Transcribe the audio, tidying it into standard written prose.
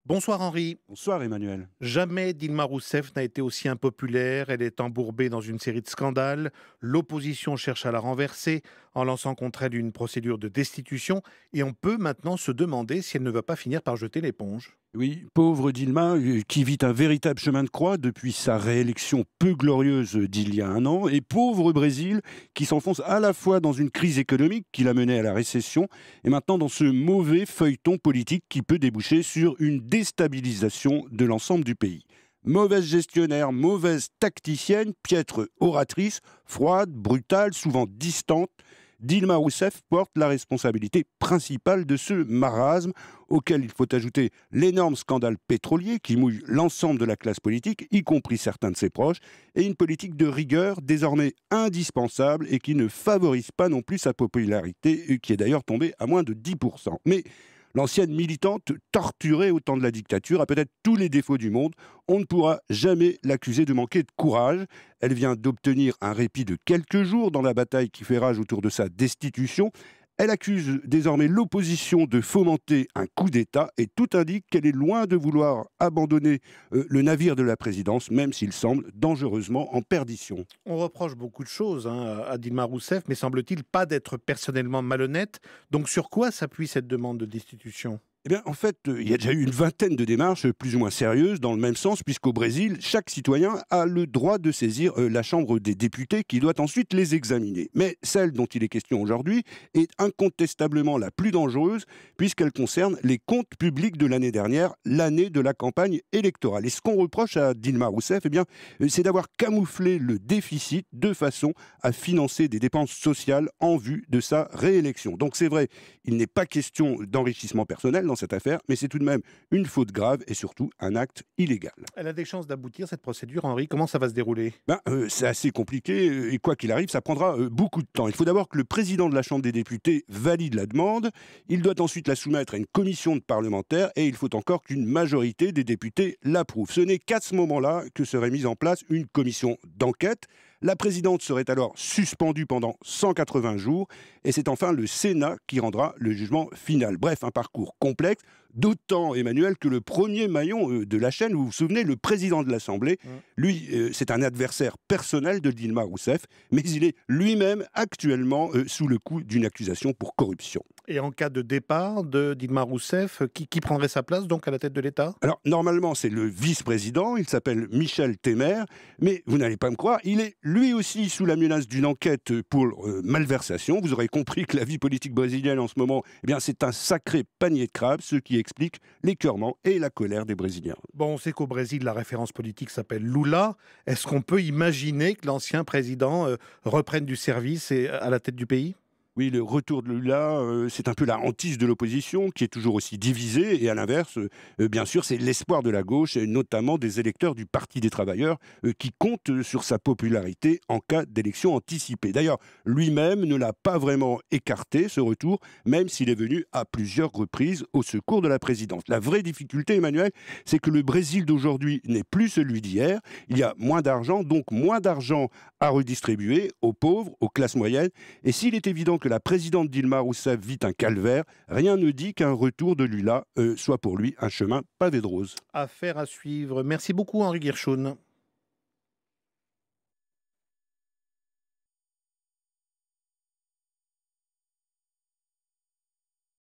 Bonsoir Henri. Bonsoir Emmanuel. Jamais Dilma Rousseff n'a été aussi impopulaire. Elle est embourbée dans une série de scandales. L'opposition cherche à la renverser en lançant contre elle une procédure de destitution. Et on peut maintenant se demander si elle ne va pas finir par jeter l'éponge. Oui, pauvre Dilma, qui vit un véritable chemin de croix depuis sa réélection peu glorieuse d'il y a un an, et pauvre Brésil, qui s'enfonce à la fois dans une crise économique qui l'a mené à la récession, et maintenant dans ce mauvais feuilleton politique qui peut déboucher sur une déstabilisation de l'ensemble du pays. Mauvaise gestionnaire, mauvaise tacticienne, piètre oratrice, froide, brutale, souvent distante, Dilma Rousseff porte la responsabilité principale de ce marasme auquel il faut ajouter l'énorme scandale pétrolier qui mouille l'ensemble de la classe politique, y compris certains de ses proches, et une politique de rigueur désormais indispensable et qui ne favorise pas non plus sa popularité, qui est d'ailleurs tombée à moins de 10%. Mais l'ancienne militante, torturée au temps de la dictature, a peut-être tous les défauts du monde. On ne pourra jamais l'accuser de manquer de courage. Elle vient d'obtenir un répit de quelques jours dans la bataille qui fait rage autour de sa destitution. Elle accuse désormais l'opposition de fomenter un coup d'État et tout indique qu'elle est loin de vouloir abandonner le navire de la présidence, même s'il semble dangereusement en perdition. On reproche beaucoup de choses à Dilma Rousseff, mais semble-t-il pas d'être personnellement malhonnête. Donc sur quoi s'appuie cette demande de destitution? Eh bien, en fait, il y a déjà eu une vingtaine de démarches plus ou moins sérieuses dans le même sens, puisqu'au Brésil, chaque citoyen a le droit de saisir la Chambre des députés qui doit ensuite les examiner. Mais celle dont il est question aujourd'hui est incontestablement la plus dangereuse, puisqu'elle concerne les comptes publics de l'année dernière, l'année de la campagne électorale. Et ce qu'on reproche à Dilma Rousseff, eh bien, c'est d'avoir camouflé le déficit de façon à financer des dépenses sociales en vue de sa réélection. Donc c'est vrai, il n'est pas question d'enrichissement personnel dans cette affaire, mais c'est tout de même une faute grave et surtout un acte illégal. Elle a des chances d'aboutir, cette procédure, Henri. Comment ça va se dérouler? C'est assez compliqué et quoi qu'il arrive, ça prendra beaucoup de temps. Il faut d'abord que le président de la Chambre des députés valide la demande, il doit ensuite la soumettre à une commission de parlementaires et il faut encore qu'une majorité des députés l'approuve. Ce n'est qu'à ce moment-là que serait mise en place une commission d'enquête. La présidente serait alors suspendue pendant 180 jours et c'est enfin le Sénat qui rendra le jugement final. Bref, un parcours complexe, d'autant, Emmanuel, que le premier maillon de la chaîne, vous vous souvenez, le président de l'Assemblée, lui, c'est un adversaire personnel de Dilma Rousseff, mais il est lui-même actuellement sous le coup d'une accusation pour corruption. Et en cas de départ de Dilma Rousseff, qui prendrait sa place donc à la tête de l'État? Alors, normalement, c'est le vice-président, il s'appelle Michel Temer, mais vous n'allez pas me croire, il est lui aussi sous la menace d'une enquête pour malversation. Vous aurez compris que la vie politique brésilienne en ce moment, eh bien, c'est un sacré panier de crabes, ce qui explique l'écœurement et la colère des Brésiliens. Bon, on sait qu'au Brésil, la référence politique s'appelle Lula. Est-ce qu'on peut imaginer que l'ancien président reprenne du service et à la tête du pays? Oui, le retour de Lula, c'est un peu la hantise de l'opposition qui est toujours aussi divisée. Et à l'inverse, bien sûr, c'est l'espoir de la gauche, et notamment des électeurs du Parti des travailleurs, qui comptent sur sa popularité en cas d'élection anticipée. D'ailleurs, lui-même ne l'a pas vraiment écarté, ce retour, même s'il est venu à plusieurs reprises au secours de la présidente. La vraie difficulté, Emmanuel, c'est que le Brésil d'aujourd'hui n'est plus celui d'hier. Il y a moins d'argent, donc moins d'argent à redistribuer aux pauvres, aux classes moyennes. Et s'il est évident que la présidente Dilma Rousseff vit un calvaire, rien ne dit qu'un retour de Lula soit pour lui un chemin pavé de roses. Affaire à suivre. Merci beaucoup, Henri Guirchoun.